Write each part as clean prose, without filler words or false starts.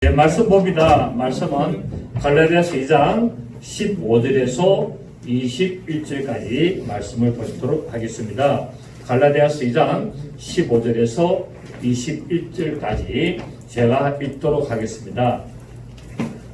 네, 말씀 봅니다. 말씀은 갈라디아서 2장 15절에서 21절까지 말씀을 보도록 하겠습니다. 갈라디아서 2장 15절에서 21절까지 제가 읽도록 하겠습니다.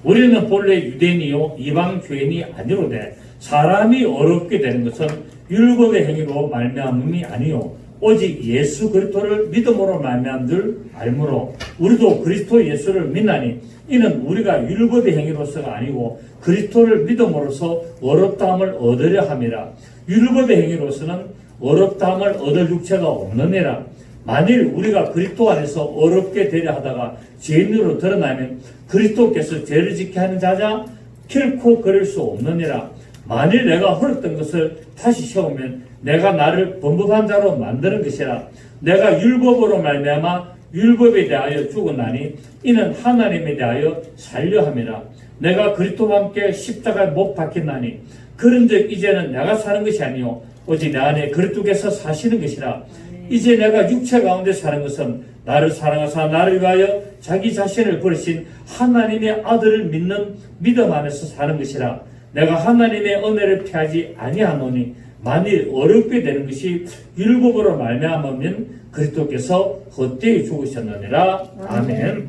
우리는 본래 유대인이요 이방 죄인이 아니로되 사람이 어렵게 되는 것은 율법의 행위로 말미암음이 아니요 오직 예수 그리스도를 믿음으로 말미암은 줄 알므로 우리도 그리스도 예수를 믿나니 이는 우리가 율법의 행위로서가 아니고 그리스도를 믿음으로써 어렵다함을 얻으려 함이라. 율법의 행위로서는 어렵다함을 얻을 육체가 없느니라. 만일 우리가 그리스도 안에서 어렵게 되려 하다가 죄인으로 드러나면 그리스도께서 죄를 지게 하는 자자 결코 그럴 수 없느니라. 만일 내가 헐었던 것을 다시 세우면 내가 나를 범법한 자로 만드는 것이라. 내가 율법으로 말미암아 율법에 대하여 죽었나니 이는 하나님에 대하여 살려 함이라. 내가 그리스도와 함께 십자가에 못 박혔나니 그런즉 이제는 내가 사는 것이 아니요 오직 내 안에 그리스도께서 사시는 것이라. 이제 내가 육체 가운데 사는 것은 나를 사랑하사 나를 위하여 자기 자신을 버리신 하나님의 아들을 믿는 믿음 안에서 사는 것이라. 내가 하나님의 은혜를 피하지 아니하노니 만일 어렵게 되는 것이 율법으로 말미암으면 그리스도께서 헛되이 죽으셨느니라. 아멘.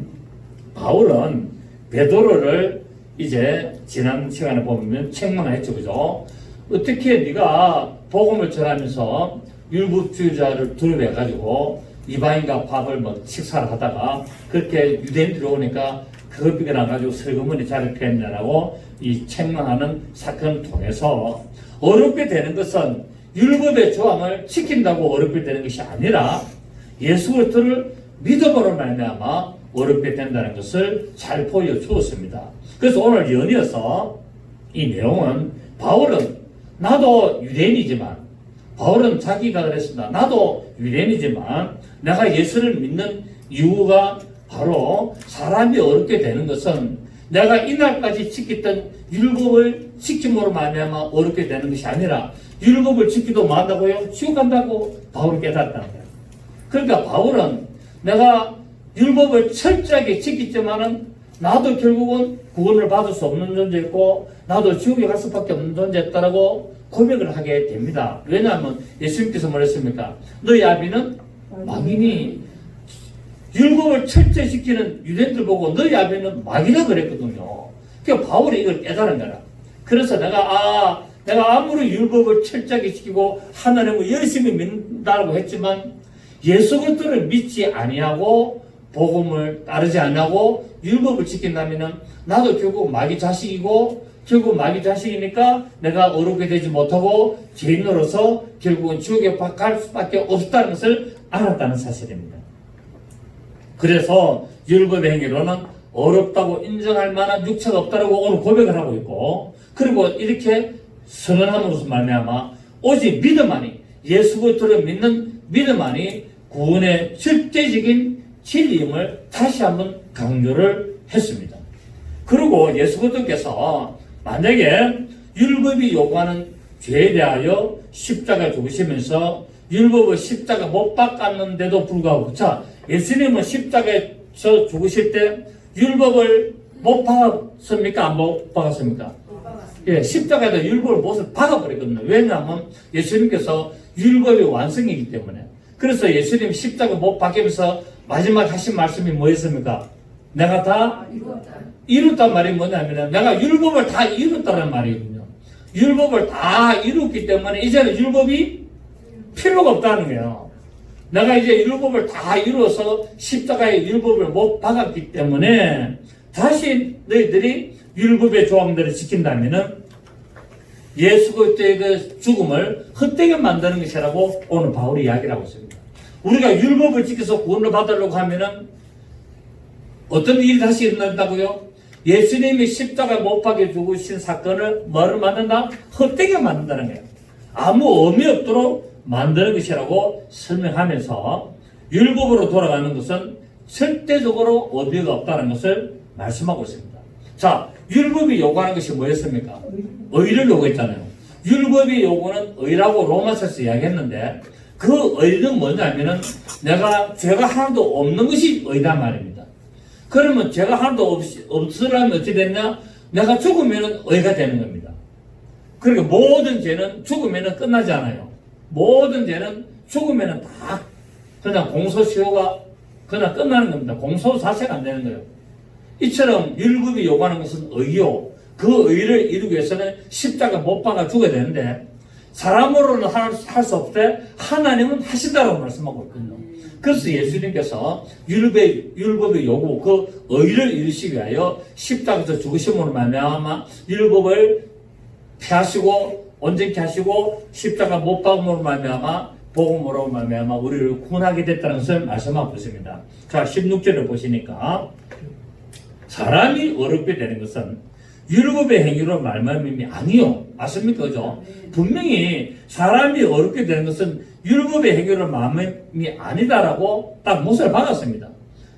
바울은 베드로를 이제 지난 시간에 보면 책망했죠, 그죠? 어떻게 네가 복음을 전하면서 율법주의자를 두려워해가지고 이방인과 밥을 식사를 하다가 그렇게 유대인들이 오니까 그것 비교나가지고 슬그머니 자를 피했냐라고 이 책망하는 사건을 통해서 어렵게 되는 것은 율법의 조항을 지킨다고 어렵게 되는 것이 아니라 예수 그리스도를 믿음으로 말미암아 어렵게 된다는 것을 잘 보여주었습니다. 그래서 오늘 연이어서 이 내용은 바울은 나도 유대인이지만 바울은 자기가 그랬습니다. 나도 유대인이지만 내가 예수를 믿는 이유가 바로 사람이 어렵게 되는 것은 내가 이날까지 지켰던 율법을 지킴으로 말미암아 어렵게 되는 것이 아니라 율법을 지키도 만다고요? 지옥 간다고 바울이 깨닫다는 거예요. 그러니까 바울은 내가 율법을 철저하게 지켰지만은 나도 결국은 구원을 받을 수 없는 존재였고 나도 지옥에 갈 수밖에 없는 존재였다라고 고백을 하게 됩니다. 왜냐하면 예수님께서 뭐랬습니까? 너희 아비는 마귀니 율법을 철저히 지키는 유대인들 보고 너희 아비는 마귀라 그랬거든요. 그러니까 바울이 이걸 깨달은 거라. 그래서 내가 아무리 율법을 철저하게 지키고 하나님을 열심히 믿는다고 했지만 예수 그리스도를 믿지 아니하고 복음을 따르지 아니하고 율법을 지킨다면은 나도 결국 마귀 자식이고 결국 마귀 자식이니까 내가 어렵게 되지 못하고 죄인으로서 결국은 지옥에 갈 수밖에 없다는 것을 알았다는 사실입니다. 그래서 율법의 행위로는 어렵다고 인정할 만한 육체가 없다고 오늘 고백을 하고 있고 그리고 이렇게 선언함으로써 말미암아 오직 믿음만이 예수 그리스도를 믿는 믿음만이 구원의 절대적인 진리임을 다시 한번 강조를 했습니다. 그리고 예수 그리스도께서 만약에 율법이 요구하는 죄에 대하여 십자가에 죽으시면서 율법을 십자가 못 박았는데도 불구하고 자 예수님은 십자가에서 죽으실 때 율법을 못 박았습니까? 안 못 박았습니까? 예, 십자가에다 율법을 못을 박아버리거든요. 왜냐하면 예수님께서 율법의 완성이기 때문에. 그래서 예수님 십자가 못 박으면서 마지막 하신 말씀이 뭐였습니까? 내가 다 이뤘단 말이 뭐냐면 내가 율법을 다 이뤘다는 말이거든요. 율법을 다 이뤘기 때문에 이제는 율법이 필요가 없다는 거예요. 내가 이제 율법을 다 이루어서 십자가에 율법을 못 박았기 때문에 다시 너희들이 율법의 조항들을 지킨다면은 예수 그리스도의 그 죽음을 헛되게 만드는 것이라고 오늘 바울이 이야기를 하고 있습니다. 우리가 율법을 지켜서 구원을 받으려고 하면은 어떤 일이 다시 일어난다고요? 예수님이 십자가에 못 박혀 죽으신 사건을 뭐를 만든다? 헛되게 만든다는 거예요. 아무 의미 없도록 만드는 것이라고 설명하면서 율법으로 돌아가는 것은 절대적으로 의미가 없다는 것을 말씀하고 있습니다. 자, 율법이 요구하는 것이 뭐였습니까? 의를 요구했잖아요. 율법이 요구는 의라고 로마서에서 이야기했는데 그 의는 뭐냐면은 내가 죄가 하나도 없는 것이 의란 말입니다. 그러면 죄가 하나도 없으려면 어떻게 됐냐? 내가 죽으면 의가 되는 겁니다. 그러니까 모든 죄는 죽으면 끝나지 않아요. 모든 죄는 죽으면 다 그냥 공소시효가 그냥 끝나는 겁니다. 공소 자체가 안 되는 거예요. 이처럼 율법이 요구하는 것은 의요. 그 의를 이루기 위해서는 십자가 못 박아 죽어야 되는데 사람으로는 할 수 없대 하나님은 하신다고 말씀하고 있거든요. 그래서 예수님께서 율법의 요구, 그 의를 이루시기 위하여 십자가에서 죽으심으로 말미암아 율법을 폐하시고 온전케 하시고 십자가 못 박음으로 말미암아 복음으로 말미암아 우리를 구원하게 됐다는 것을 말씀하고 있습니다. 자, 16절을 보시니까 사람이 어렵게 되는 것은 율법의 행위로 말미암음이 아니요. 맞습니까? 그죠? 분명히 사람이 어렵게 되는 것은 율법의 행위로 말미암음이 아니다라고 딱 못을 박았습니다.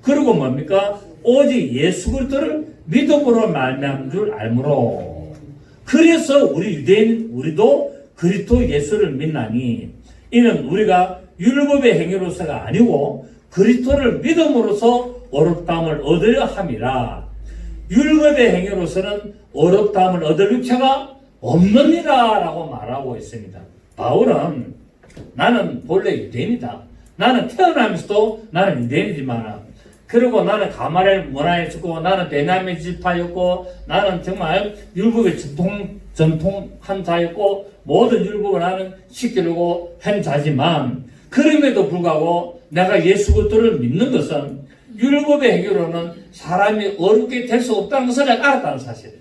그리고 뭡니까? 오직 예수 그리스도를 믿음으로 말미암은 줄 알므로. 그래서 우리 유대인 우리도 그리스도 예수를 믿나니 이는 우리가 율법의 행위로서가 아니고 그리스도를 믿음으로써 어렵다함을 얻으려 함이라. 율법의 행위로서는 어렵다함을 얻을 육체가 없느니라 라고 말하고 있습니다. 바울은 나는 본래 유대인이다. 나는 태어나면서도 나는 유대인이지만 그리고 나는 가마렐 문화에 있었고 나는 베냐민 지파였고 나는 정말 율법의 전통한 자였고 모든 율법을 나는 지키려고 한 자지만 그럼에도 불구하고 내가 예수 그리스도를 믿는 것은 율법의 행위로는 사람이 어렵게 될 수 없다는 것을 내가 알았다는 사실이에요.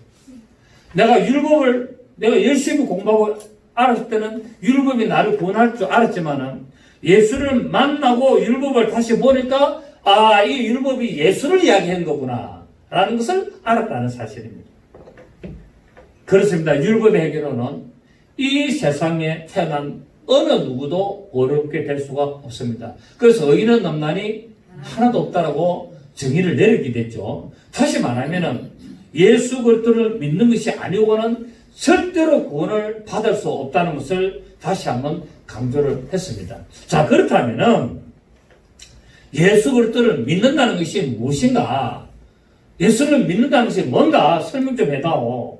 내가 열심히 공부하고 알았을 때는 율법이 나를 구원할 줄 알았지만은 예수를 만나고 율법을 다시 보니까 이 율법이 예수를 이야기한 거구나 라는 것을 알았다는 사실입니다. 그렇습니다. 율법의 행위로는 이 세상에 태어난 어느 누구도 어렵게 될 수가 없습니다. 그래서 의인은 넘나니 하나도 없다라고 정의를 내리게 됐죠. 다시 말하면은 예수 그리스도를 믿는 것이 아니고는 절대로 구원을 받을 수 없다는 것을 다시 한번 강조를 했습니다. 자, 그렇다면은 예수 그리스도를 믿는다는 것이 무엇인가? 예수를 믿는다는 것이 뭔가 설명 좀 해다오.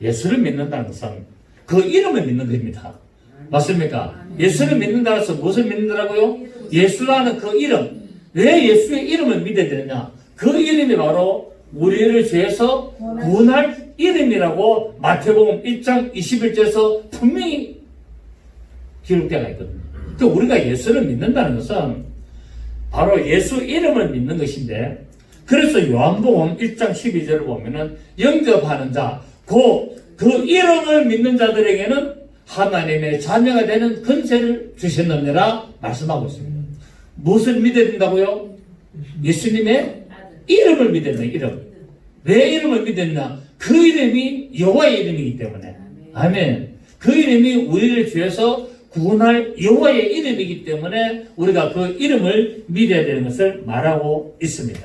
예수를 믿는다는 것은 그 이름을 믿는 겁니다. 맞습니까? 예수를 믿는다는 것은 무엇을 믿는다고요? 예수라는 그 이름. 왜 예수의 이름을 믿어야 되느냐? 그 이름이 바로 우리를 죄에서 구원할 이름이라고 마태복음 1장 21절에서 분명히 기록되어 있거든요. 그러니까 우리가 예수를 믿는다는 것은 바로 예수 이름을 믿는 것인데 그래서 요한복음 1장 12절을 보면은 영접하는 자, 그 이름을 믿는 자들에게는 하나님의 자녀가 되는 권세를 주셨느니라 말씀하고 있습니다. 무엇을 믿어야 된다고요? 예수님의 이름을 믿어야 된다. 이름. 왜 이름을 믿어야 되냐? 그 이름이 여호와의 이름이기 때문에. 아멘. 그 이름이 우리를 죄에서 구원할 여호와의 이름이기 때문에 우리가 그 이름을 믿어야 되는 것을 말하고 있습니다.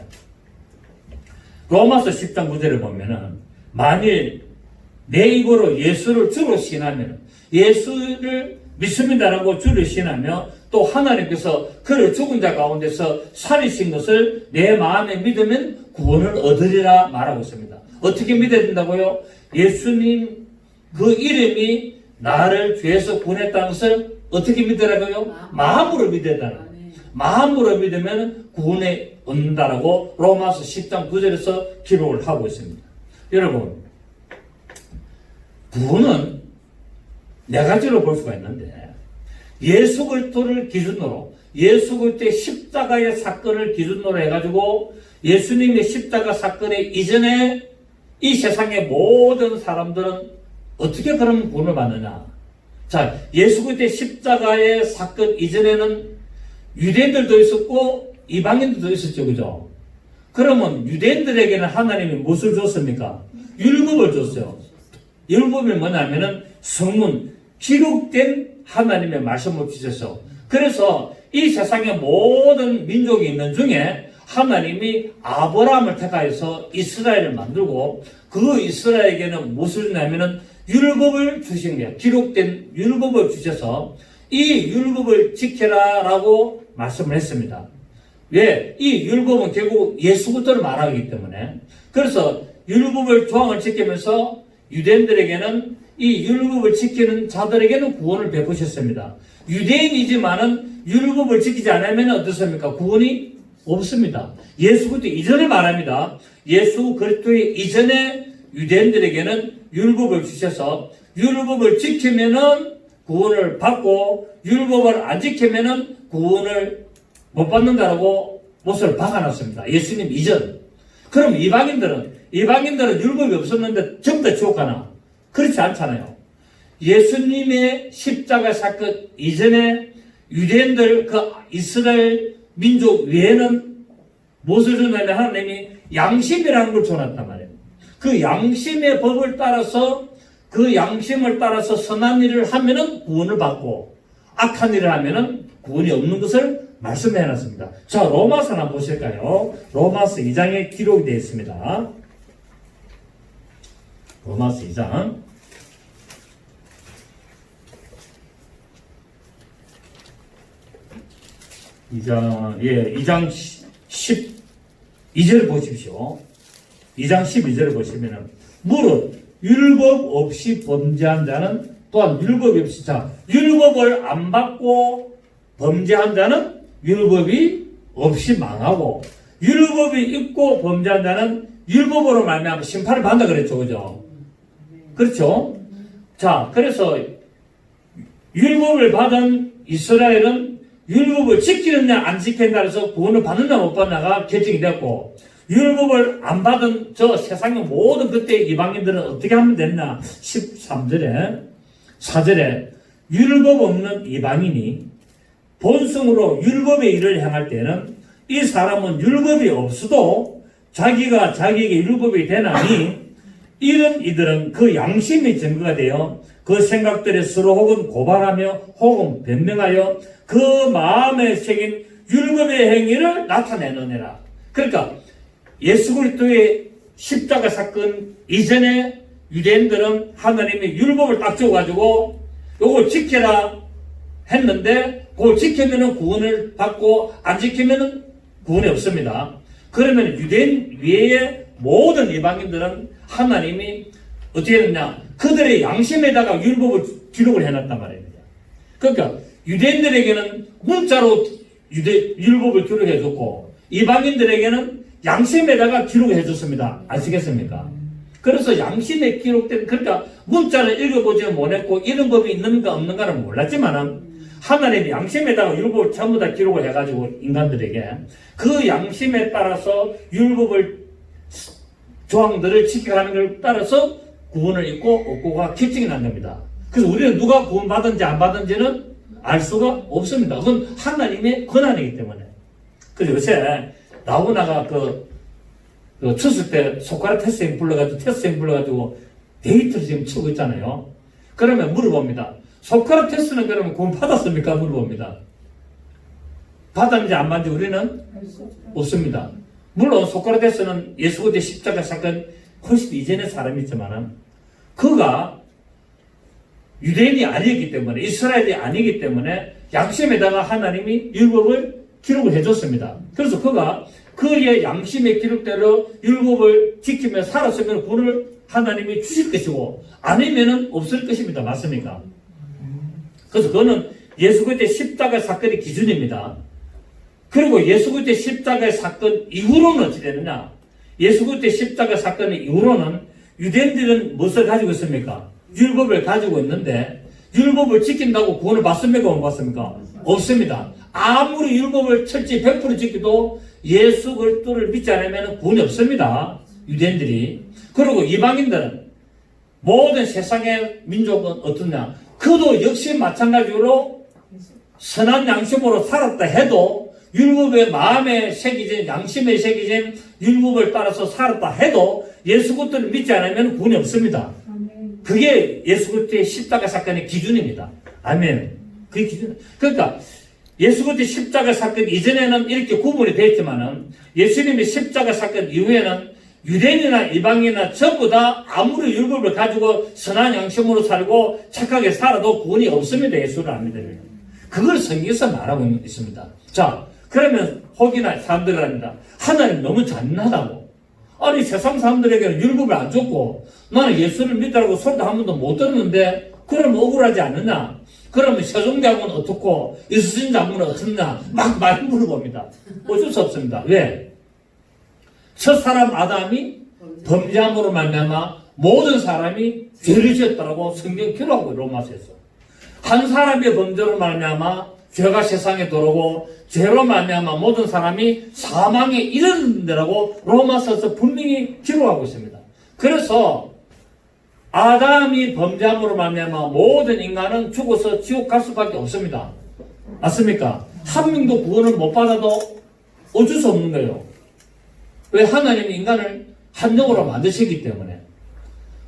로마서 10장 9절을 보면은 만일 내 입으로 예수를 주로 신하면 예수를 믿습니다라고 주를 신하며 또 하나님께서 그를 죽은 자 가운데서 살리신 것을 내 마음에 믿으면 구원을 얻으리라 말하고 있습니다. 어떻게 믿어야 된다고요? 예수님 그 이름이 나를 죄에서 구원했다는 것을 어떻게 믿으라고요? 마음으로 믿어야 된다. 마음으로 믿으면 구원에 얻는다라고 로마서 10장 9절에서 기록을 하고 있습니다. 여러분, 구원은 네 가지로 볼 수가 있는데 예수 그리스도를 기준으로 예수 그리스도의 십자가의 사건을 기준으로 해가지고 예수님의 십자가 사건의 이전에 이 세상의 모든 사람들은 어떻게 그런 구원을 받느냐? 자, 예수 그리스도의 십자가의 사건 이전에는 유대인들도 있었고 이방인들도 있었죠, 그죠? 그러면 유대인들에게는 하나님이 무엇을 줬습니까? 율법을 줬어요. 율법이 뭐냐면은 성문, 기록된 하나님의 말씀을 주셔서 그래서 이 세상의 모든 민족이 있는 중에 하나님이 아브라함을 택하여서 이스라엘을 만들고 그 이스라엘에게는 무엇을 주냐면은 율법을 주신 거예요. 기록된 율법을 주셔서 이 율법을 지켜라 라고 말씀을 했습니다. 왜? 이 율법은 결국 예수부터를 말하기 때문에. 그래서 율법을 조항을 지키면서 유대인들에게는 이 율법을 지키는 자들에게는 구원을 베푸셨습니다. 유대인이지만은 율법을 지키지 않으면 어떻습니까? 구원이 없습니다. 예수부터 이전을 말합니다. 예수 그리스도의 이전에 유대인들에게는 율법을 주셔서 율법을 지키면은 구원을 받고 율법을 안 지키면은 구원을 못 받는다라고 못을 박아놨습니다. 예수님 이전. 그럼 이방인들은 율법이 없었는데 전부 다 지옥 가나? 그렇지 않잖아요. 예수님의 십자가 사건 이전에 유대인들 그 이스라엘 민족 외에는 무엇을 주냐면 하나님이 양심이라는 걸 줘놨단 말이에요. 그 양심의 법을 따라서 그 양심을 따라서 선한 일을 하면은 구원을 받고 악한 일을 하면은 구원이 없는 것을 말씀해 놨습니다. 자, 로마서 한번 보실까요? 로마서 2장에 기록이 되어 있습니다. 로마서 2장. 2장 12절 보십시오. 2장 12절을 보시면은, 무릇, 율법 없이 범죄한 자는 또한 율법이 없이, 자, 율법을 안 받고 범죄한 자는 율법이 없이 망하고, 율법이 있고 범죄한 자는 율법으로 말미암아 심판을 받는다 그랬죠. 그죠? 그렇죠? 자, 그래서 율법을 받은 이스라엘은 율법을 지키느냐 안 지키느냐 해서 구원을 받느냐 못 받느냐가 결정이 됐고, 율법을 안 받은 저 세상의 모든 그때 이방인들은 어떻게 하면 됐나? 13절에 4절에 율법 없는 이방인이 본성으로 율법의 일을 행할 때는 이 사람은 율법이 없어도 자기가 자기에게 율법이 되나니 이런 이들은 그 양심이 증거가 되어 그 생각들에 서로 혹은 고발하며 혹은 변명하여 그 마음에 새긴 율법의 행위를 나타내느니라. 그러니까 예수 그리스도의 십자가 사건 이전에 유대인들은 하나님이 율법을 딱 줘가지고 요거 지켜라 했는데 그걸 지키면은 구원을 받고 안 지키면은 구원이 없습니다. 그러면 유대인 외의 모든 이방인들은 하나님이 어떻게 했느냐? 그들의 양심에다가 율법을 기록을 해놨단 말입니다. 그러니까 유대인들에게는 문자로 율법을 기록해줬고 이방인들에게는 양심에다가 기록을 해줬습니다. 아시겠습니까? 그래서 양심에 기록된, 그러니까 문자를 읽어보지 못했고 이런 법이 있는가 없는가는 몰랐지만은 하나님이 양심에다가 율법을 전부 다 기록을 해가지고 인간들에게 그 양심에 따라서 율법을 조항들을 지켜가는 걸 따라서 구원을 있고 없고가 결정이 난 겁니다. 그래서 우리는 누가 구원 받은지 안 받은지는 알 수가 없습니다. 그건 하나님의 권한이기 때문에. 그래서 요새 나오나가 쳤을 때 소크라테스형 불러가지고 데이트를 지금 치고 있잖아요. 그러면 물어봅니다. 소크라테스는 그러면 구원 받았습니까? 물어봅니다. 받았는지 안 받는지 우리는 없습니다. 물론 소크라테스는 예수 그리스도의 십자가 사건 훨씬 이전의 사람이지만은 그가 유대인이 아니었기 때문에 이스라엘이 아니기 때문에 양심에다가 하나님이 율법을 기록을 해줬습니다. 그래서 그가 그의 양심의 기록대로 율법을 지키며 살았으면 구원을 하나님이 주실 것이고 아니면은 없을 것입니다. 맞습니까? 그래서 그거는 예수 그리스도의 십자가 사건의 기준입니다. 그리고 예수 그리스도의 십자가 사건 이후로는 어찌 되느냐? 예수 그리스도의 십자가 사건 이후로는 유대인들은 무엇을 가지고 있습니까? 율법을 가지고 있는데 율법을 지킨다고 구원을 받습니까? 못 받습니까? 없습니다. 아무리 율법을 철저히 100% 지켜도 예수 그리스도를 믿지 않으면 구원이 없습니다. 유대인들이. 그리고 이방인들은 모든 세상의 민족은 어떠냐? 그도 역시 마찬가지로 선한 양심으로 살았다 해도 율법의 마음에 새기진 양심에 새기진 율법을 따라서 살았다 해도 예수 그리스도를 믿지 않으면 구원이 없습니다. 그게 예수 그리스도의 십자가 사건의 기준입니다. 아멘. 그게 기준. 그러니까 예수 그리스도의 십자가 사건 이전에는 이렇게 구분이 되었지만은 예수님의 십자가 사건 이후에는 유대인이나 이방인이나 전부 다 아무리 율법을 가지고 선한 양심으로 살고 착하게 살아도 구원이 없습니다. 예수를 안 믿으면. 그걸 성경에서 말하고 있습니다. 자, 그러면 혹이나 사람들이 합니다. 하나님 너무 잔인하다고. 아니 세상 사람들에게는 율법을 안 줬고 나는 예수를 믿으라고 소리도 한 번도 못 들었는데 그러면 억울하지 않느냐? 그러면 세종대왕은 어떻고 이수신 장군은 어떻냐? 막 많이 물어봅니다. 어쩔 수 없습니다. 왜? 첫 사람 아담이 범죄함으로 말미암아 모든 사람이 죄를 지었다라고 성경 기록하고 로마서에서 한 사람의 범죄로 말미암아 죄가 세상에 들어오고 죄로 말미암아 모든 사람이 사망에 이르는데라고 로마서에서 분명히 기록하고 있습니다. 그래서 아담이 범죄함으로 말미암아 모든 인간은 죽어서 지옥 갈 수밖에 없습니다. 맞습니까? 한 명도 구원을 못 받아도 어쩔 수 없는 거예요. 왜? 하나님이 인간을 한 영으로 만드시기 때문에.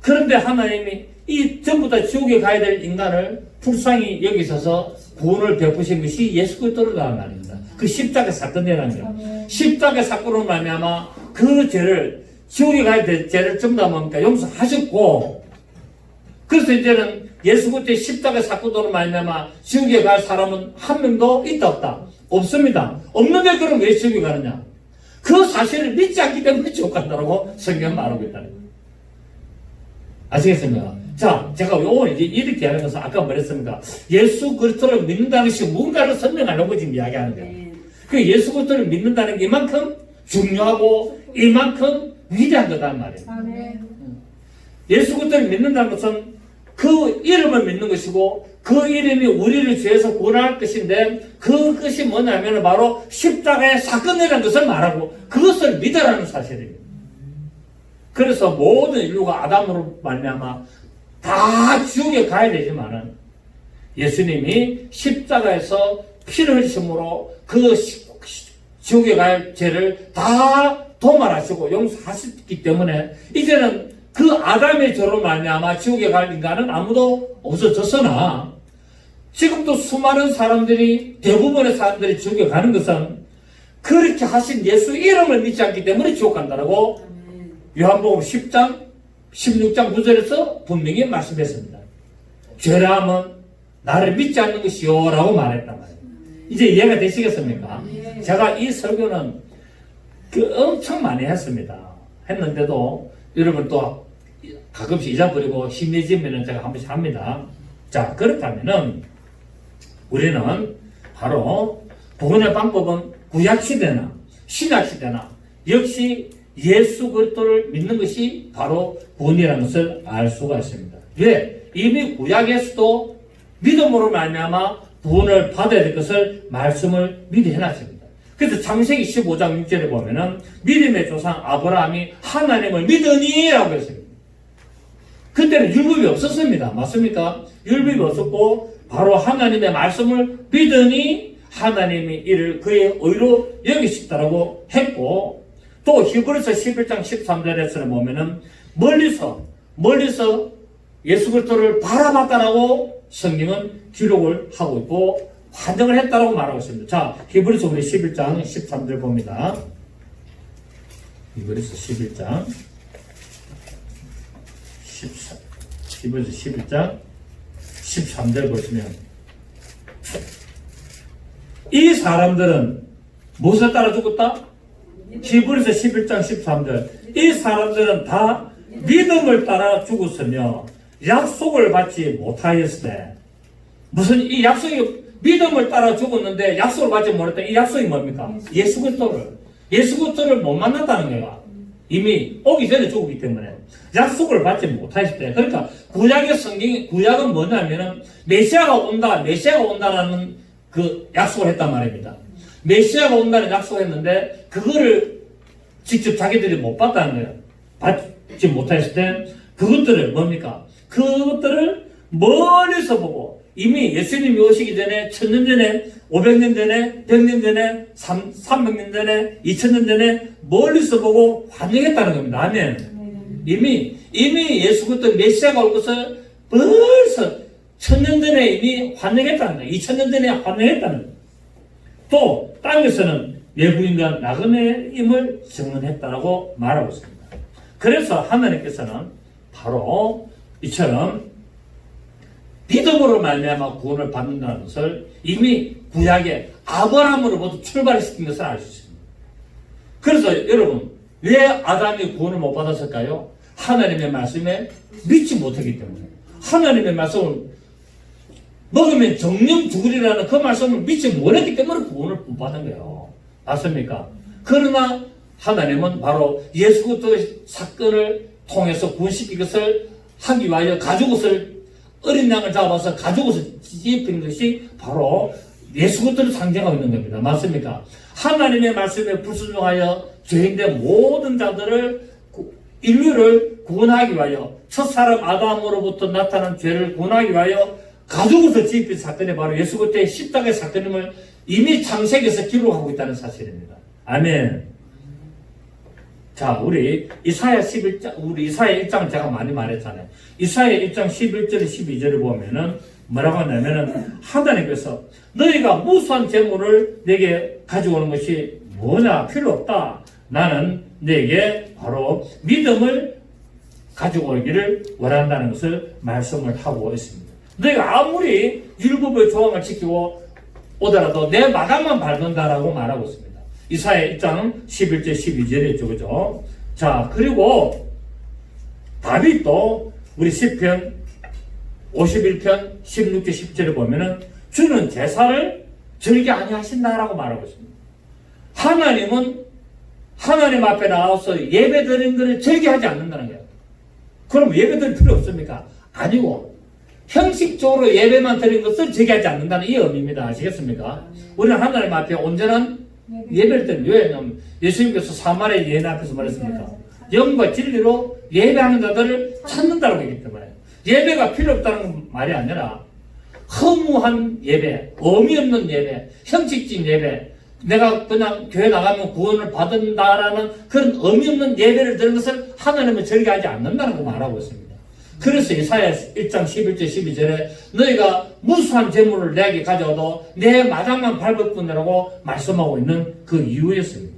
그런데 하나님이 이 전부 다 지옥에 가야 될 인간을 불쌍히 여기셔서 구원을 베푸신 것이 예수 그리스도라는 말입니다. 그 십자가 사건이라는 거예요. 십자가 사건으로 말미암아 그 죄를 지옥에 가야 될 죄를 전부 다 뭡니까? 용서하셨고, 그래서 이제는 예수 그리스도의 십자가 사건으로 말미암아 지옥에 갈 사람은 한 명도 있다 없다? 없습니다. 없는데 그럼 왜 지옥에 가느냐? 그 사실을 믿지 않기 때문에 지옥 간다고 성경 말하고 있다는 거예요. 아시겠습니까? 자, 제가 오늘 이제 이렇게 하는 것은 아까 말했습니까? 예수 그리스도를 믿는다는 것이 뭔가를 설명하려고 지금 이야기하는 거예요. 그 예수 그리스도를 믿는다는 게 이만큼 중요하고 이만큼 위대한 거단 말이에요. 예수 그리스도를 믿는다는 것은 그 이름을 믿는 것이고 그 이름이 우리를 죄에서 구원할 것인데 그것이 뭐냐면 바로 십자가의 사건이라는 것을 말하고 그것을 믿으라는 사실입니다. 그래서 모든 인류가 아담으로 말미암아 다 지옥에 가야 되지만은 예수님이 십자가에서 피를 흘리심으로 그 지옥에 갈 죄를 다 도말하시고 용서하셨기 때문에 이제는 그 아담의 죄로 말미암아 지옥에 갈 인간은 아무도 없어졌으나 지금도 수많은 사람들이 대부분의 사람들이 지옥에 가는 것은 그렇게 하신 예수 이름을 믿지 않기 때문에 지옥 간다라고 요한복음 10장 16장 9절에서 분명히 말씀했습니다. 죄라함은 나를 믿지 않는 것이요 라고 말했단 말이에요. 이제 이해가 되시겠습니까? 제가 이 설교는 엄청 많이 했는데도 여러분 또 가끔씩 잊어버리고 힘내지면 제가 한 번씩 합니다. 자, 그렇다면은 우리는 바로 구원의 방법은 구약시대나 신약시대나 역시 예수 그리스도를 믿는 것이 바로 구원이라는 것을 알 수가 있습니다. 왜? 이미 구약에서도 믿음으로 말미암아 구원을 받아야 될 것을 말씀을 미리 해놨습니다. 그래서 창세기 15장 6절에 보면은 믿음의 조상 아브라함이 하나님을 믿으니 라고 했습니다. 그때는 율법이 없었습니다. 맞습니까? 율법이 없었고 바로 하나님의 말씀을 믿으니 하나님이 이를 그의 의로 여기시다라고 했고 또 히브리서 11장 13절에서는 보면은 멀리서 예수 그리스도를 바라봤다라고 성경은 기록을 하고 있고 환영을 했다라고 말하고 있습니다. 자, 히브리서 우리 11장 13절 봅니다. 히브리서 11장 13절 보시면 이 사람들은 무엇을 따라 죽었다? 히브리서 11장 13절 이 사람들은 다 믿음을 따라 죽었으며 약속을 받지 못하였으되 무슨 이 약속이 믿음을 따라 죽었는데 약속을 받지 못했다. 이 약속이 뭡니까? 예수 그리스도를 못 만났다는 거야. 이미 오기 전에 죽었기 때문에 약속을 받지 못하실 때 그러니까 구약은 뭐냐면은 메시아가 온다라는 그 약속을 했단 말입니다. 메시아가 온다는 약속을 했는데 그거를 직접 자기들이 못 봤다는 거예요. 받지 못했을 때 그것들을 뭡니까? 그것들을 멀리서 보고 이미 예수님이 오시기 전에 1000년 전에 500년 전에 100년 전에 300년 전에 2000년 전에 멀리서 보고 환영했다는 겁니다. 아멘. 이미 예수 그리스도 메시아가 올 것을 벌써 1000년 전에 이미 환영했다는 거예요. 2000년 전에 환영했다는 거예요. 또 땅에서는 외국인과 나그네임을 증언했다라고 말하고 있습니다. 그래서 하나님께서는 바로 이처럼 믿음으로 말미암아 구원을 받는다는 것을 이미 구약에 아브라함으로부터 출발시킨 것을 알 수 있습니다. 그래서 여러분, 왜 아담이 구원을 못 받았을까요? 하나님의 말씀에 믿지 못하기 때문에. 하나님의 말씀을 먹으면 정령 죽으리라는 그 말씀을 믿지 못했기 때문에 구원을 못 받은 거예요. 맞습니까? 그러나 하나님은 바로 예수 그리스도의 사건을 통해서 구원시킨 것을 하기 위하여 가죽옷을, 어린 양을 잡아서 가죽옷을 찢는 것이 바로 예수 그리스도를 상징하고 있는 겁니다. 맞습니까? 하나님의 말씀에 불순종하여 죄인된 모든 자들을, 인류를 구원하기 위하여, 첫사람 아담으로부터 나타난 죄를 구원하기 위하여 가죽옷을 찢은 사건이 바로 예수 그리스도의 십자가의 사건임을 이미 창세기에서 기록하고 있다는 사실입니다. 아멘. 자, 우리 이사야 11장, 우리 이사야 1장 제가 많이 말했잖아요. 이사야 1장 11절, 12절을 보면은 뭐라고 하냐면은 하나님께서 너희가 무수한 재물을 내게 가져오는 것이 뭐냐? 필요 없다. 나는 내게 바로 믿음을 가지고 오기를 원한다는 것을 말씀을 하고 있습니다. 너희가 아무리 율법의 조항을 지키고 오더라도 내 마당만 밟는다라고 말하고 있습니다. 이사야 1장 11절 12절에 있죠. 그죠? 자, 그리고 다윗도 우리 시편 51편 16절 10절에 보면은 주는 제사를 즐겨 아니하신다라고 말하고 있습니다. 하나님은 하나님 앞에 나와서 예배 드리는 것을 즐겨하지 않는다는 거예요. 그럼 예배 드릴 필요 없습니까? 아니고 형식적으로 예배만 드리는 것을 즐겨하지 않는다는 이 의미입니다. 아시겠습니까? 우리는 하나님 앞에 온전한 예배를 드립니다. 왜냐하면 예수님께서 사마리아 여인 앞에서 말했습니까? 영과 진리로 예배하는 자들을 찾는다고 했기 때문에 예배가 필요 없다는 말이 아니라 허무한 예배, 의미 없는 예배, 형식적인 예배, 내가 그냥 교회 나가면 구원을 받는다라는 그런 의미 없는 예배를 드리는 것을 하나님은 즐겨하지 않는다는 거 말하고 있습니다. 그래서 이사야 1장 11절 12절에 너희가 무수한 재물을 내게 가져와도 내 마당만 밟을 뿐이라고 말씀하고 있는 그 이유였습니다.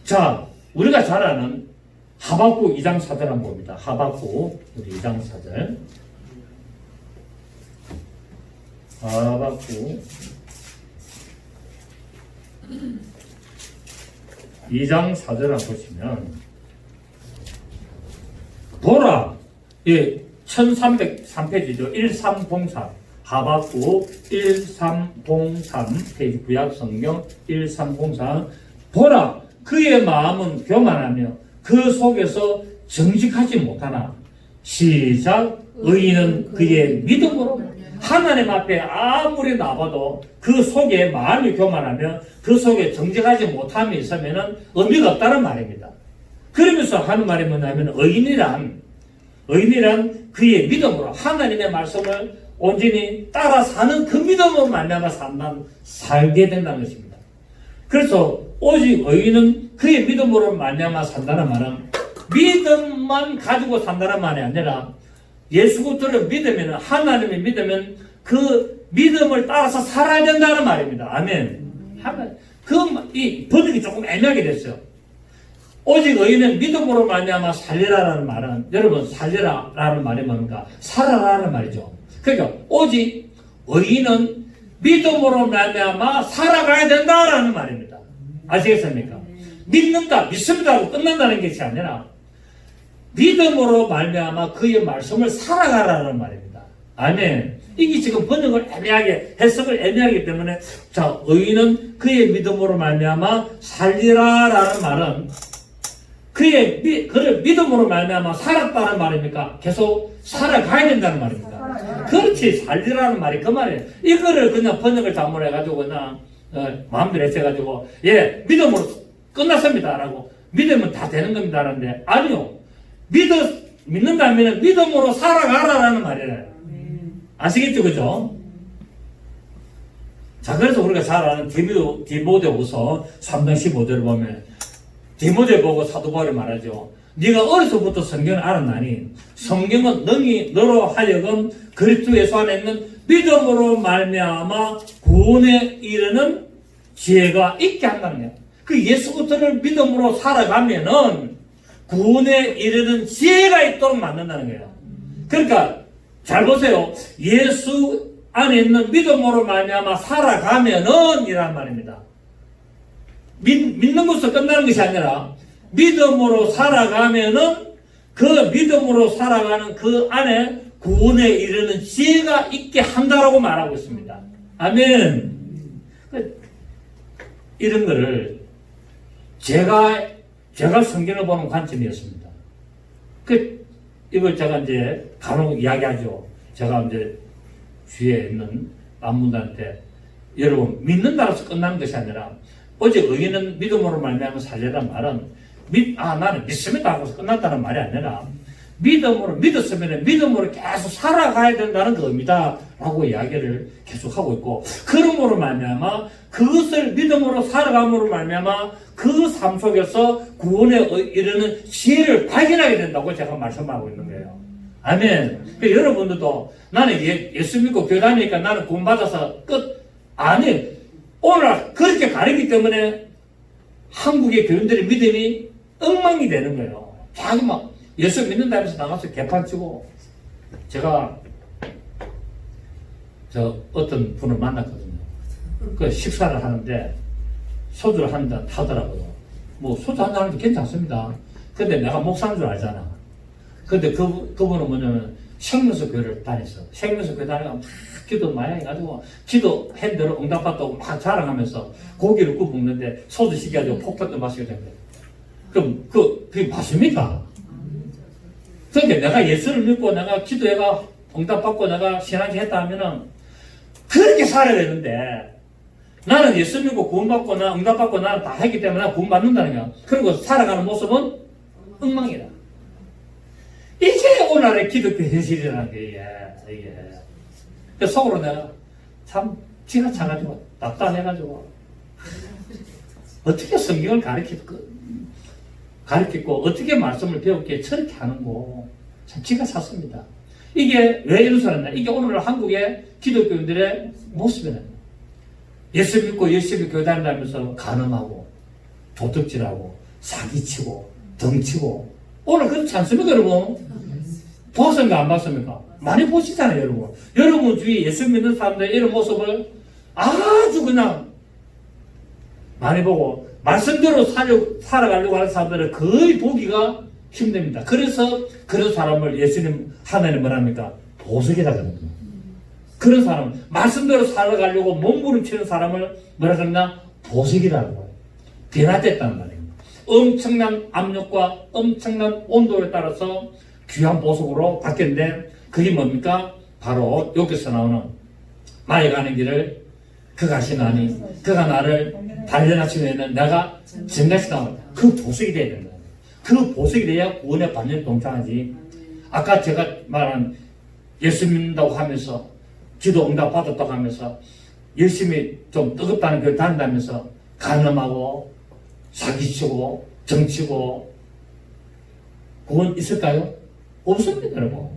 자, 우리가 잘 아는 하박국 2장 4절 한번 봅니다. 하박국 우리 2장 4절. 하박국 2장 4절 한번 보시면 보라, 예, 1303페이지죠. 1303. 하박국 1303 페이지 구약 성경 1303. 보라, 그의 마음은 교만하며 그 속에서 정직하지 못하나 시작, 의인은 그의 믿음으로 하나님 앞에 아무리 나와도 그 속에 마음이 교만하며 그 속에 정직하지 못함이 있으면 의미가 없다는 말입니다. 그러면서 하는 말이 뭐냐면 의인이란 그의 믿음으로 하나님의 말씀을 온전히 따라 사는 그 믿음으로 말미암아 살게 된다는 것입니다. 그래서 오직 의인은 그의 믿음으로 말미암아 산다는 말은 믿음만 가지고 산다는 말이 아니라 예수 그리스도를 믿으면, 하나님을 믿으면 그 믿음을 따라서 살아야 된다는 말입니다. 아멘. 이 번역이 조금 애매하게 됐어요. 오직 의인은 믿음으로 말미암아 살리라라는 말은, 여러분, 살리라라는 말이 뭡니까? 살아라는 말이죠. 그러니까 오직 의인은 믿음으로 말미암아 살아가야 된다라는 말입니다. 아시겠습니까? 믿는다, 믿습니다 하고 끝난다는 것이 아니라 믿음으로 말미암아 그의 말씀을 살아가라는 말입니다. 아멘. 이게 지금 번역을 애매하게, 해석을 애매하기 때문에, 자, 의인은 그의 믿음으로 말미암아 살리라라는 말은 그를 믿음으로 말미암아 살았다는 말입니까? 계속 살아가야 된다는 말입니다. 그렇지, 살리라는 말이 그 말이에요. 이거를 그냥 번역을 잘못해가지고 그냥 마음대로 해가지고 예, 믿음으로 끝났습니다 라고, 믿으면 다 되는 겁니다 하는데, 아니요, 믿는다면 믿음으로 살아가라라는 말이에요. 아시겠죠? 그죠? 자, 그래서 우리가 잘 아는 디모데후서 3장 15절을 보면 디모데 보고 사도 바울이 말하죠. 네가 어려서부터 성경을 알았나니 성경은 능히 너로 하여금 그리스도 예수 안에 있는 믿음으로 말미암아 구원에 이르는 지혜가 있게 한다는 거예요. 그 예수 그리스도를 믿음으로 살아가면은 구원에 이르는 지혜가 있도록 만든다는 거예요. 그러니까 잘 보세요. 예수 안에 있는 믿음으로 말미암아 살아가면은 이란 말입니다. 믿는 것으로 끝나는 것이 아니라 믿음으로 살아가면은 그 믿음으로 살아가는 그 안에 구원에 이르는 지혜가 있게 한다라고 말하고 있습니다. 아멘. 이런 거를 제가 성경을 보는 관점이었습니다. 이걸 제가 이제 간혹 이야기하죠. 제가 이제 주위에 있는 남문들한테 여러분 믿는다라서 끝나는 것이 아니라 어제 의인은 믿음으로 말미암아 살리라는 말은 나는 믿습니다 하고서 끝났다는 말이 아니라 믿음으로 믿었으면 믿음으로 계속 살아가야 된다는 겁니다 라고 이야기를 계속 하고 있고, 그러므로 말미암아 그것을 믿음으로 살아감으로 말미암아 그 삶 속에서 구원에 이르는 지혜를 발견하게 된다고 제가 말씀하고 있는 거예요. 아멘. 여러분들도 나는 예수 믿고 교회 다니니까 나는 구원 받아서 끝. 아니, 오늘 그렇게 가르치기 때문에 한국의 교인들의 믿음이 엉망이 되는 거예요. 자기 막 예수 믿는다면서 나가서 개판 치고. 제가 어떤 분을 만났거든요. 그 식사를 하는데 소주를 한 잔 타더라고요. 뭐 소주 한 잔 하는데 괜찮습니다. 근데 내가 목사인 줄 알잖아. 근데 그분은 뭐냐면 생명수 교회를 다녔어. 생명수 교회 다니고 막 기도 많이 해가지고 기도한 대로 응답받다고 막 자랑하면서 고기를 구워 먹는데 소주 시켜가지고 폭탄도 마시게 된 거예요. 그럼 그게 맞습니까? 그러니까 내가 예수를 믿고 내가 기도해가 응답받고 내가 신앙지 했다 하면은 그렇게 살아야 되는데, 나는 예수 믿고 구원받고 나 응답받고 나는 다 했기 때문에 구원받는다는 거야. 그리고 살아가는 모습은 엉망이다. 이게 오늘의 기독교 현실이라는 게 이게. 속으로 내가 참 지가 차가지고 답답해가지고 어떻게 성경을 가르치고 어떻게 말씀을 배웠기에 저렇게 하는 거 참 지가 찼습니다. 이게 왜 이런 소리 했나? 이게 오늘 한국의 기독교인들의 모습이네. 예수 믿고 열심히 교회 다닌다면서 간음하고 도둑질하고 사기치고 덩치고. 오늘 그렇지 않습니까 여러분? 보았습니까 안 봤습니까? 많이 보시잖아요 여러분. 여러분 주위에 예수 믿는 사람들의 이런 모습을 아주 그냥 많이 보고 말씀대로 살아가려고 하는 사람들은 거의 보기가 힘듭니다. 그래서 그런 사람을 예수님 하나님 뭐랍니까? 보석이라고 합니다. 그런 사람, 말씀대로 살아가려고 몸부림치는 사람을 뭐라 그러나? 보석이라고 해요. 변화됐다는 말이에요. 엄청난 압력과 엄청난 온도에 따라서 귀한 보석으로 바뀌었는데, 그게 뭡니까? 바로 여기서 나오는 나의 가는 길을 그가 하시나니 그가 나를 단련하시면 내가 정같이 나온다. 그 보석이 돼야 된다. 그 보석이 돼야 구원의 반전에 동참하지. 아까 제가 말한 예수 믿는다고 하면서 기도 응답 받았다고 하면서 열심히 좀 뜨겁다는 교회 다닌다면서 간음하고 사기치고 정치고 구원 있을까요? 없습니다 여러분.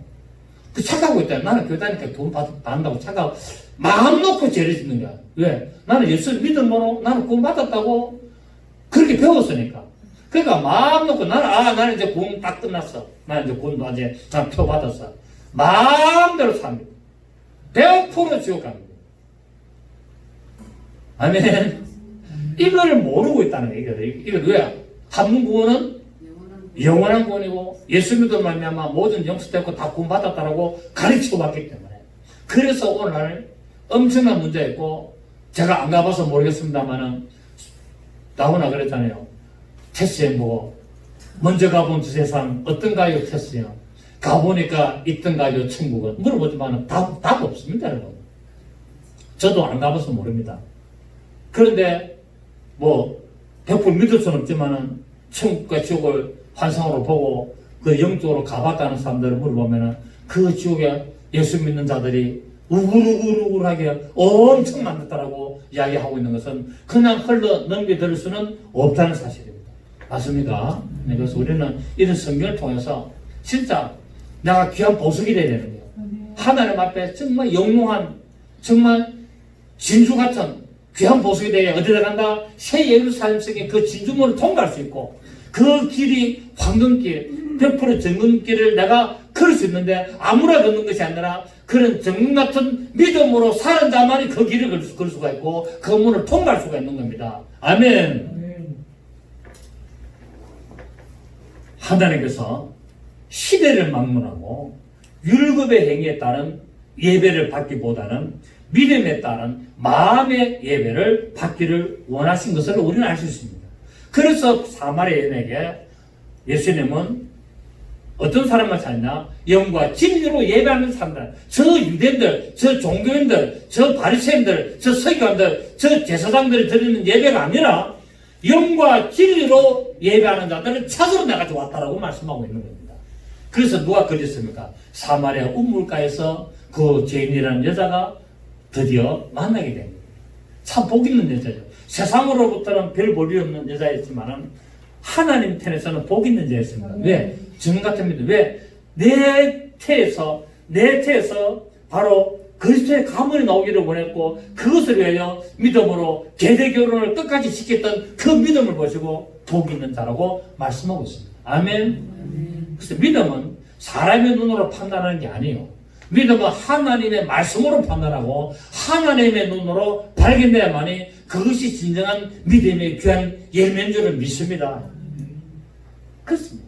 그 착각하고 있다. 나는 교회 다니니까 돈 받는다고 착각, 마음 놓고 죄를 짓는 거야. 왜? 나는 예수 믿음으로 나는 구원 받았다고 그렇게 배웠으니까. 그러니까 마음 놓고 나는 이제 구원 딱 끝났어. 나는 이제 구원도 이제 난 표 받았어. 마음대로 삽니다. 100% 지옥 갑니다. 아멘. 이걸 모르고 있다는 거예요. 이거 왜? 한문 구원은 영원한 구원이고 예수 믿음으로 말미암아 모든 영수됐고 다 구원받았다라고 가르치고 받기 때문에. 그래서 오늘 엄청난 문제가 있고, 제가 안 가봐서 모르겠습니다만은 나오나 그랬잖아요. 테스트해 보고 먼저 가본 두 세상 어떤가요? 테스트요. 가보니까 있던가요? 천국은. 물어보지만은 답 없습니다 여러분. 저도 안 가봐서 모릅니다. 그런데 뭐 100% 믿을 수는 없지만은 천국과 지옥을 환상으로 보고 그 영적으로 가봤다는 사람들을 물어보면은 그 지옥에 예수 믿는 자들이 우글우글하게 엄청 많았다라고 이야기하고 있는 것은 그냥 흘러 넘겨들 수는 없다는 사실입니다. 맞습니까? 그래서 우리는 이런 성경을 통해서 진짜 내가 귀한 보석이 되어야 되는 거예요. 하나님 앞에 정말 영롱한, 정말 진주 같은 귀한 보석이 되어야 어디다 간다? 새 예루살렘 속에 그 진주문을 통과할 수 있고, 그 길이 황금길, 100% 정금길을 내가 걸을 수 있는데 아무나 걷는 것이 아니라 그런 정금 같은 믿음으로 사는 자만이 그 길을 걸을 수가 있고 그 문을 통과할 수가 있는 겁니다. 아멘. 하나님께서 시대를 막론하고 율법의 행위에 따른 예배를 받기보다는 믿음에 따른 마음의 예배를 받기를 원하신 것을 우리는 알 수 있습니다. 그래서 사마리아 여인에게 예수님은 어떤 사람만 찾냐? 영과 진리로 예배하는 사람들, 저 유대인들, 저 종교인들, 저 바리새인들, 저 서기관들, 저 제사장들이 드리는 예배가 아니라 영과 진리로 예배하는 자들을 찾으러 내가 왔다라고 말씀하고 있는 겁니다. 그래서 누가 그랬습니까? 사마리아 우물가에서 그 죄인이라는 여자가 드디어 만나게 됩니다. 참 복 있는 여자죠. 세상으로부터는 별 볼이 없는 여자였지만은 하나님 편에서는 복 있는 여자였습니다. 왜? 정 같은 믿음. 왜? 내 태에서 바로 그리스도의 가문이 나오기를 원했고 그것을 위하여 믿음으로 계대 결혼을 끝까지 지켰던 그 믿음을 보시고 복 있는 자라고 말씀하고 있습니다. 아멘. 그래서 믿음은 사람의 눈으로 판단하는 게 아니에요. 믿음은 하나님의 말씀으로 판단하고 하나님의 눈으로 발견돼야만이 그것이 진정한 믿음의 귀한 열매인 줄을 믿습니다. 그렇습니다.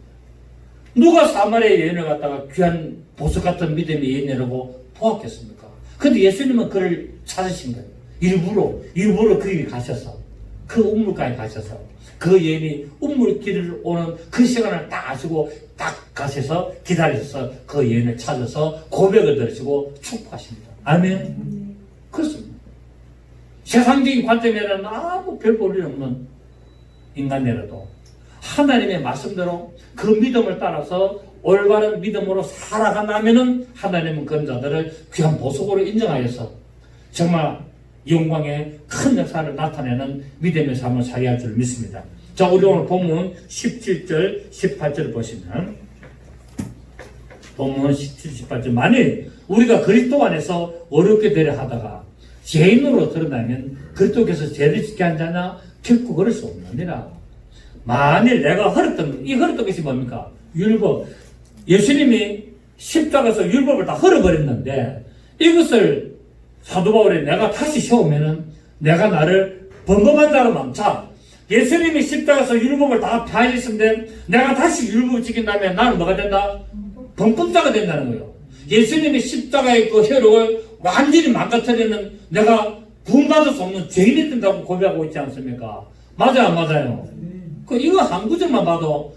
누가 사마리아 여인을 갖다가 귀한 보석 같은 믿음의 여인이라고 보았겠습니까? 근데 예수님은 그를 찾으신 거예요. 일부러 그 길 가셔서 그 우물가에 가셔서 그 여인이 우물길을 오는 그 시간을 딱 아시고 딱 가셔서 기다리셔서 그 여인을 찾아서 고백을 들으시고 축복하십니다. 아멘. 그렇습니다. 세상적인 관점에는 아무 별 볼 일 없는 인간이라도 하나님의 말씀대로 그 믿음을 따라서 올바른 믿음으로 살아간다면은 하나님은 그런 자들을 귀한 보석으로 인정하여서 정말 영광의 큰 역사를 나타내는 믿음의 삶을 살게 할 줄 믿습니다. 자, 우리 오늘 본문 17절, 18절을 보시면 본문 17, 18절 만일 우리가 그리스도 안에서 어렵게 되려 하다가 죄인으로 드러나면 그리스도께서 죄를 짓게 한 자냐? 결코 그럴 수 없느니라. 만일 내가 헐었던 것이 뭡니까? 율법. 예수님이 십자가에서 율법을 다 헐어버렸는데 이것을 사도 바울이 내가 다시 세우면은 내가 나를 범범한 자로 망자. 예수님이 십자가에서 율법을 다 폐하셨는데 내가 다시 율법을 지킨다면 나는 뭐가 된다? 범법자가 된다는 거예요. 예수님이 십자가의 그 혈육을 완전히 망가뜨리는 내가 구원받을 수 없는 죄인이 된다고 고백하고 있지 않습니까? 맞아요, 안 맞아요? 이거 한 구절만 봐도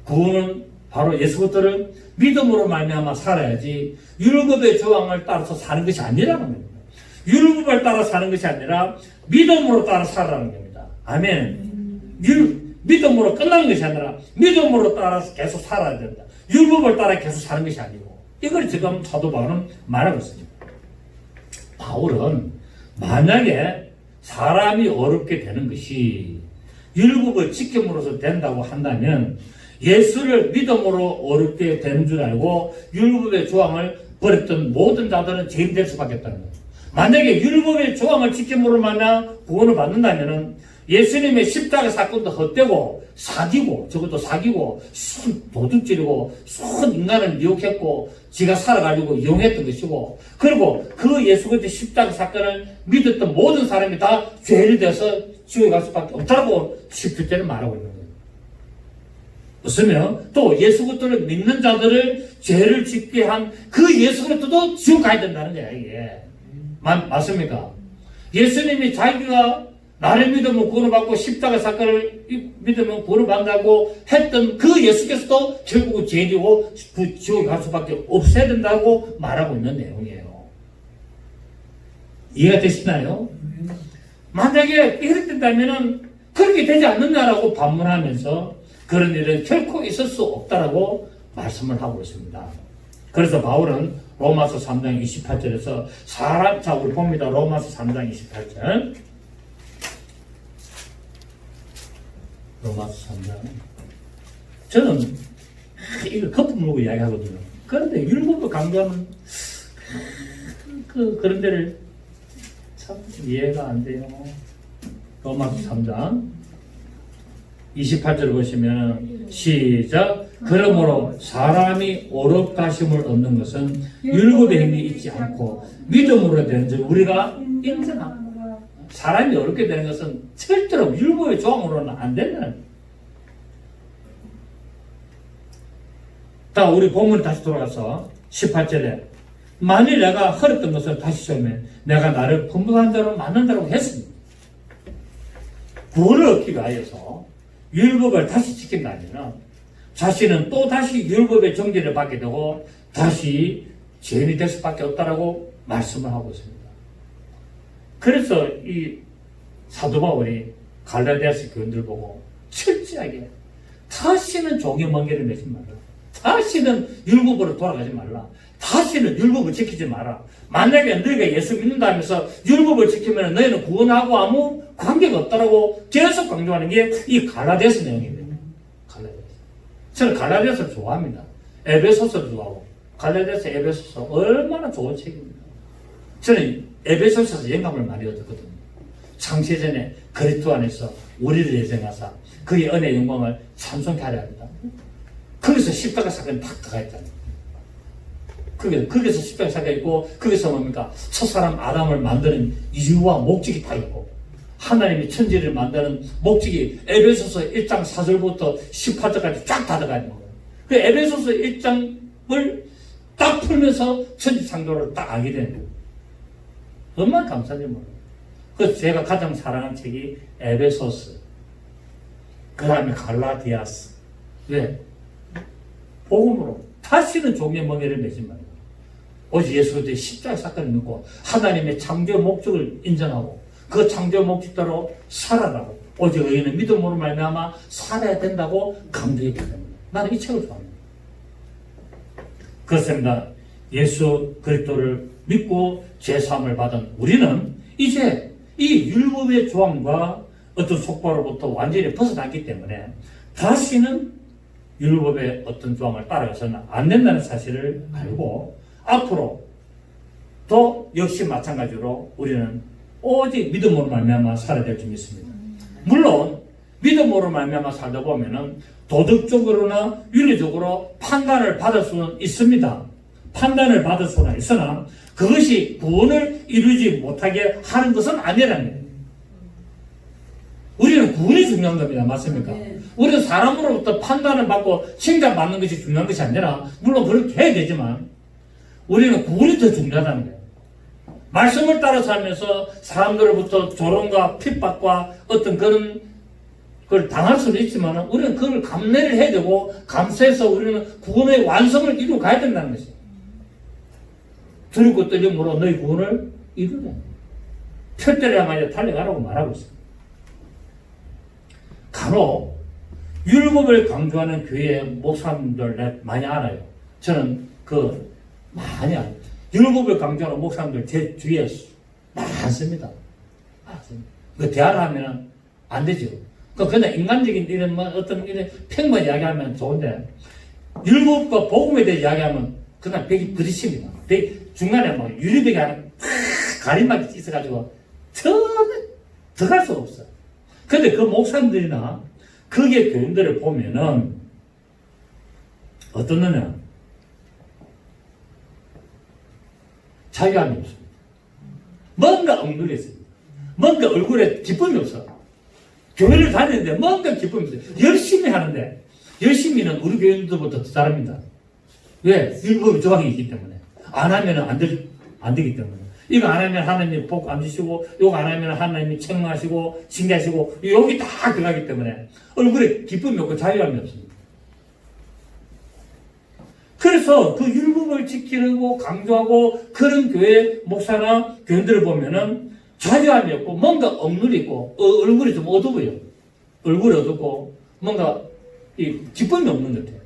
구원은 바로 예수 그리스도를 믿음으로 말미암아 살아야지 율법의 조항을 따라서 사는 것이 아니라는 겁니다. 율법을 따라 사는 것이 아니라 믿음으로 따라 살아라는 겁니다. 아멘. 믿음으로 끝나는 것이 아니라 믿음으로 따라서 계속 살아야 된다. 율법을 따라 계속 사는 것이 아니고 이걸 지금 사도 바울은 말하고 있습니다. 바울은 만약에 사람이 어렵게 되는 것이 율법을 지킴으로써 된다고 한다면 예수를 믿음으로 어렵게 되는 줄 알고 율법의 조항을 버렸던 모든 자들은 죄인 될 수밖에 없다는 거예요. 만약에 율법의 조항을 지킴으로 만약 구원을 받는다면 예수님의 십자가 사건도 헛되고 사기고 저것도 사기고 순 도둑질이고 순 인간을 미혹했고 지가 살아가지고 이용했던 것이고 그리고 그 예수 그리스도의 십자가 사건을 믿었던 모든 사람이 다 죄를 돼서 지옥에 갈 수밖에 없다고 17절에 말하고 있는 거예요. 없으면 또 예수 그리스도를 믿는 자들을 죄를 짓게 한 그 예수 그리스도도 지옥 가야 된다는 거야 이게. 맞습니까? 예수님이 자기가 나를 믿으면 구원을 받고 십자가 사건을 믿으면 구원을 받는다고 했던 그 예수께서도 결국은 죄인이고 그 지옥에 갈 수밖에 없어야 된다고 말하고 있는 내용이에요. 이해가 되시나요? 만약에 이렇게 된다면 그렇게 되지 않느냐라고 반문하면서 그런 일은 결코 있을 수 없다라고 말씀을 하고 있습니다. 그래서 바울은 로마서 3장 28절에서 자 우리 봅니다. 로마서 3장 28절 로마서 3장 저는 이거 거품 물고 이야기하거든요. 그런데 율법도 강조하는 그런 데를 참 이해가 안 돼요. 로마서 3장 28절 보시면 시작. 그러므로 사람이 오력가심을 얻는 것은 율법의 힘이 있지 않고 믿음으로 되는 줄 우리가 인정합니다. 사람이 어렵게 되는 것은 절대로 율법의 조항으로는 안 된다는 거예요. 자, 우리 본문 다시 돌아가서 18절에 만일 내가 허렸던 것을 다시 세우면 내가 나를 분부한 자로 만든다고 했습니다. 구원을 얻기 위하여서 율법을 다시 지킨다면 자신은 또 다시 율법의 정죄를 받게 되고 다시 죄인이 될 수밖에 없다라고 말씀을 하고 있습니다. 그래서 이 사도 바울이 갈라디아서 교인들 보고 철저하게 다시는 종의 멍에를 매지 마라. 다시는 율법으로 돌아가지 말라. 다시는 율법을 지키지 마라. 만약에 너희가 예수 믿는다 하면서 율법을 지키면 너희는 구원하고 아무 관계가 없다라고 계속 강조하는 게 이 갈라디아서 내용입니다. 갈라디아서. 저는 갈라디아서를 좋아합니다. 에베소서를 좋아하고 갈라디아서, 에베소서 얼마나 좋은 책입니다. 저는 에베소서에서 영감을 많이 얻었거든요. 창세전에 그리스도 안에서 우리를 예정하사 그의 은혜의 영광을 찬송케 하려 합니다. 거기서 십자가 사건이 딱 들어가 있잖아요. 거기서 십자가 사건이 있고, 거기서 뭡니까? 첫사람 아담을 만드는 이유와 목적이 다 있고, 하나님이 천지를 만드는 목적이 에베소서 1장 4절부터 18절까지 쫙 다 들어가 있는 거예요. 그 에베소서 1장을 딱 풀면서 천지 창조를 딱 알게 되는 거예요. 얼마나 감사한지 몰라요. 그래서 제가 가장 사랑하는 책이 에베소서, 그 다음에 갈라디아서. 왜? 복음으로 다시는 종의 멍에를 매지 말고 오직 예수 그리스도의 십자가 사건을 믿고 하나님의 창조 목적을 인정하고 그 창조 목적대로 살아가고 오직 의인은 믿음으로 말미암아 살아야 된다고 강조했기 때문에 나는 이 책을 좋아합니다. 그렇습니다. 예수 그리스도를 믿고 죄사함을 받은 우리는 이제 이 율법의 조항과 어떤 속박으로부터 완전히 벗어났기 때문에 다시는 율법의 어떤 조항을 따라가서는 안 된다는 사실을 알고 앞으로 또 역시 마찬가지로 우리는 오직 믿음으로 말미암아 살아야 될 줄 믿습니다. 물론 믿음으로 말미암아 살다 보면은 도덕적으로나 윤리적으로 판단을 받을 수는 있습니다. 판단을 받을 수는 있으나 그것이 구원을 이루지 못하게 하는 것은 아니라는 거예요. 우리는 구원이 중요한 겁니다. 맞습니까? 우리는 사람으로부터 판단을 받고 칭찬받는 것이 중요한 것이 아니라 물론 그렇게 해야 되지만 우리는 구원이 더 중요하다는 거예요. 말씀을 따라 살면서 사람들로부터 조롱과 핍박과 어떤 그런 걸 당할 수는 있지만 우리는 그걸 감내를 해야 되고 감수해서 우리는 구원의 완성을 이루어 가야 된다는 것이에요. 두렵고 떨림으로 너희 구원을 이루라. 펼대려마저 달려가라고 말하고 있습니다. 간혹 율법을 강조하는 교회 목사님들 많이 알아요. 저는 많이 알아요. 율법을 강조하는 목사님들 제 주위에 많습니다. 그 대화를 하면 안 되죠. 그냥 인간적인 이런 어떤 이런 평만 이야기하면 좋은데 율법과 복음에 대해 이야기하면 그냥 벽이 부딪힙니다. 중간에 유리벽이 하나 가림막이 있어가지고 들어갈 수가 없어요. 근데 그 목사님들이나 거기에 교인들을 보면은 어떤 거냐 자유함이 없습니다. 뭔가 엉뚱해 있습니다. 뭔가 얼굴에 기쁨이 없어. 교회를 다니는데 뭔가 기쁨이 없어요. 열심히 하는데 열심히는 우리 교인들보다 더 잘합니다. 왜? 율법의 조항이 있기 때문에. 안 하면 안 되기 때문에. 이거 안 하면 하나님이 복 안 주시고, 이거 안 하면 하나님이 책망하시고, 징계하시고, 여기 다 들어가기 때문에 얼굴에 기쁨이 없고 자유함이 없습니다. 그래서 그 율법을 지키려고 강조하고 그런 교회 목사나 교인들을 보면은 자유함이 없고 뭔가 억눌이 있고 얼굴이 좀 어두워요. 얼굴이 어둡고 뭔가 기쁨이 없는 것 같아요.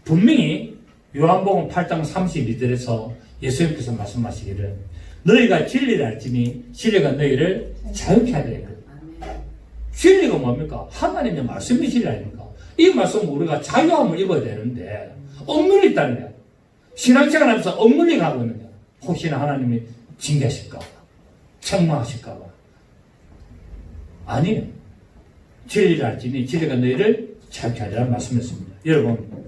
분명히 요한복음 8장 32절에서 예수님께서 말씀하시기를 너희가 진리를 알지니 진리가 너희를 자유케 하리라. 진리가 뭡니까? 하나님의 말씀이 진리 아닙니까? 이 말씀은 우리가 자유함을 입어야 되는데 억눌이 있다는 거야. 신앙생활 하면서 억눌이 가고 있는 거야. 혹시나 하나님이 징계하실까 봐, 책망하실까 봐. 아니에요. 진리를 알지니 진리가 너희를 자유케 하리라 말씀했습니다. 여러분,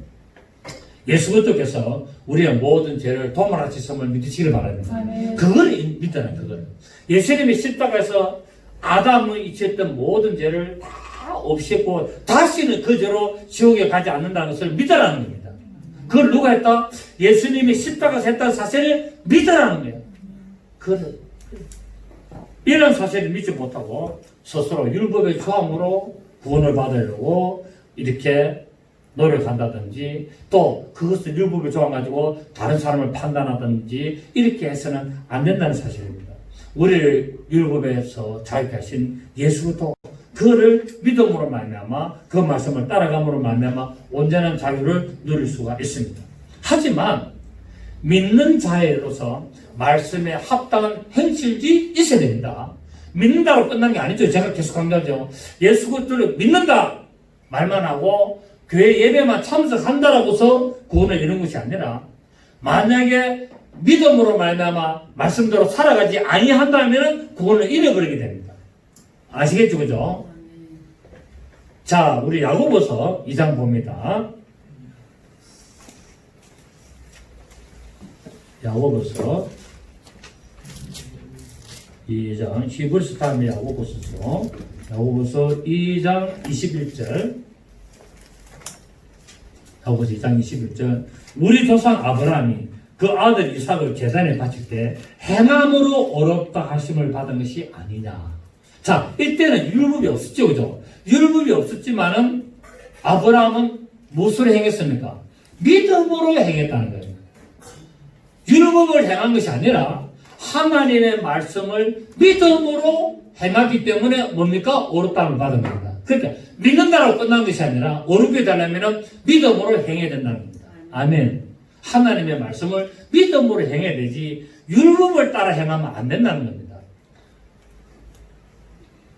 예수 그리스도께서 우리의 모든 죄를 도말하셨음을 믿으시길 바랍니다. 그걸 믿다는 그걸. 예수님이 십자가에서 아담의 있었던 모든 죄를 다 없앴고 다시는 그 죄로 지옥에 가지 않는다는 것을 믿으라는 겁니다. 그걸 누가 했다? 예수님이 십자가에서 했다는 사실을 믿으라는 거예요. 그걸 이런 사실을 믿지 못하고 스스로 율법의 조항으로 구원을 받으려고 이렇게 노력한다든지 또 그것을 율법의 조항 가지고 다른 사람을 판단하든지 이렇게 해서는 안 된다는 사실입니다. 우리를 율법에서 자유케 하신 예수도 그를 믿음으로 말미암아 그 말씀을 따라감으로 말미암아 온전한 자유를 누릴 수가 있습니다. 하지만 믿는 자로서 말씀에 합당한 행실이 있어야 됩니다. 믿는다고 끝난 게 아니죠. 제가 계속 강조하죠. 예수 그리스도를 믿는다 말만 하고 교회 예배만 참석한다라고서 구원을 이루는 것이 아니라 만약에 믿음으로 말미암아 말씀대로 살아가지 아니한다면 구원을 잃어버리게 됩니다. 아시겠죠, 그죠? 자, 우리 야고보서 2장 봅니다. 야고보서 2장 11절 다음에 야고보서죠. 야고보서 2장 21절. 야고보서 2장 21절. 우리 조상 아브라함이 그 아들 이삭을 제단에 바칠 때 행함으로 어렵다 하심을 받은 것이 아니냐. 자, 이때는 율법이 없었죠, 그죠? 율법이 없었지만은 아브라함은 무엇으로 행했습니까? 믿음으로 행했다는 거예요. 율법을 행한 것이 아니라 하나님의 말씀을 믿음으로 행하기 때문에 뭡니까? 어렵다는 받은 겁니다. 그러니까 믿는다라고 끝난 것이 아니라 어렵게 되려면 믿음으로 행해야 된다는 겁니다. 아멘. 하나님의 말씀을 믿음으로 행해야 되지 율법을 따라 행하면 안 된다는 겁니다.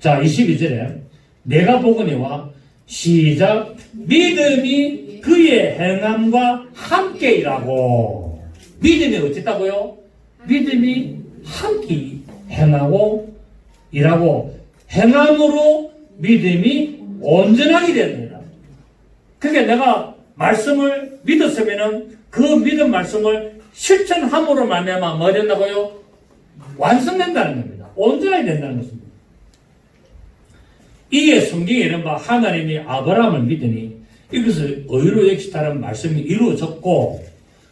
자, 22절에 내가 보거니와 시작 믿음이 그의 행함과 함께 일하고 믿음이 어쨌다고요? 믿음이 함께 행하고 일하고 행함으로 믿음이 온전하게 됩니다. 그러니까 내가 말씀을 믿었으면은 그 믿음 말씀을 실천함으로 말미암아 뭐 된다고요? 완성된다는 겁니다. 온전하게 된다는 것입니다. 이에 성경에 이른바 하나님이 아브라함을 믿으니 이것을 의로 여기시다는 말씀이 이루어졌고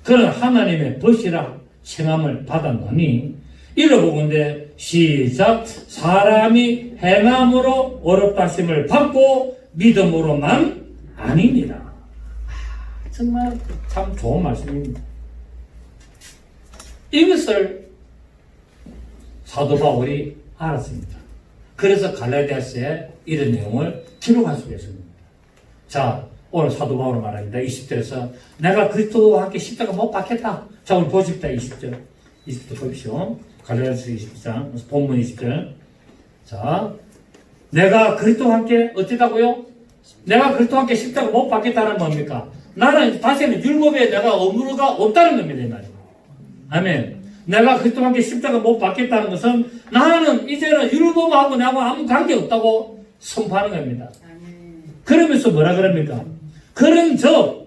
그는 하나님의 벗이라 칭함을 받았노니 이러보건대 시작 사람이 행함으로 어렵다 하심을 받고 믿음으로만 아닙니다. 정말 참 좋은 말씀입니다. 이것을 사도 바울이 알았습니다. 그래서 갈라디아서에 이런 내용을 기록할 수가 있습니다. 자, 오늘 사도 바울은 말합니다. 20절에서 내가 그리스도와 함께 십자가 못 박혔다. 자, 우리 보십시다. 20절. 20절 보십시오. 갈라디아서 20장, 본문 20절. 자, 내가 그리스도와 함께 어쩌다고요? 내가 그리스도와 함께 십자가 못 박혔다는 뭡니까? 나는 다시는 율법에 내가 의무가 없다는 겁니다. 이 말이에요. 아멘. 내가 그리스도와 함께 십자가 못 박혔다는 것은 나는 이제는 율법하고 나하고 아무 관계 없다고 선포하는 겁니다. 그러면서 뭐라 그럽니까? 그런 즉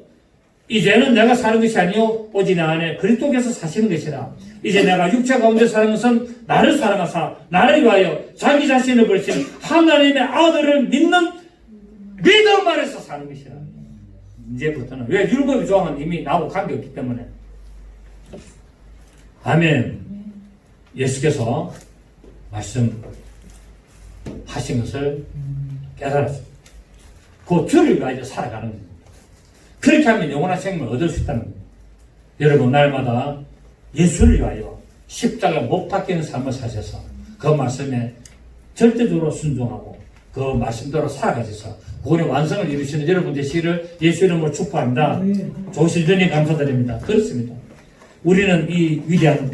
이제는 내가 사는 것이 아니요 오직 내 안에 그리스도께서 사시는 것이라. 이제 내가 육체 가운데 사는 것은 나를 사랑하사 나를 위하여 자기 자신을 버리신 하나님의 아들을 믿는 믿음 안에서 사는 것이라. 이제부터는 왜 율법의 조항은 이미 나하고 관계없기 때문에. 아멘. 예수께서 말씀하신 것을 깨달았습니다. 그 주를 위하여 살아가는 겁니다. 그렇게 하면 영원한 생명을 얻을 수 있다는 겁니다. 여러분 날마다 예수를 위하여 십자가 못 박히는 삶을 사셔서 그 말씀에 절대적으로 순종하고 그 말씀대로 살아가셔서 구원의 완성을 이루시는 여러분 되시기를 예수 이름으로 축복합니다. 좋으신 주님 감사드립니다. 그렇습니다. 우리는 이 위대한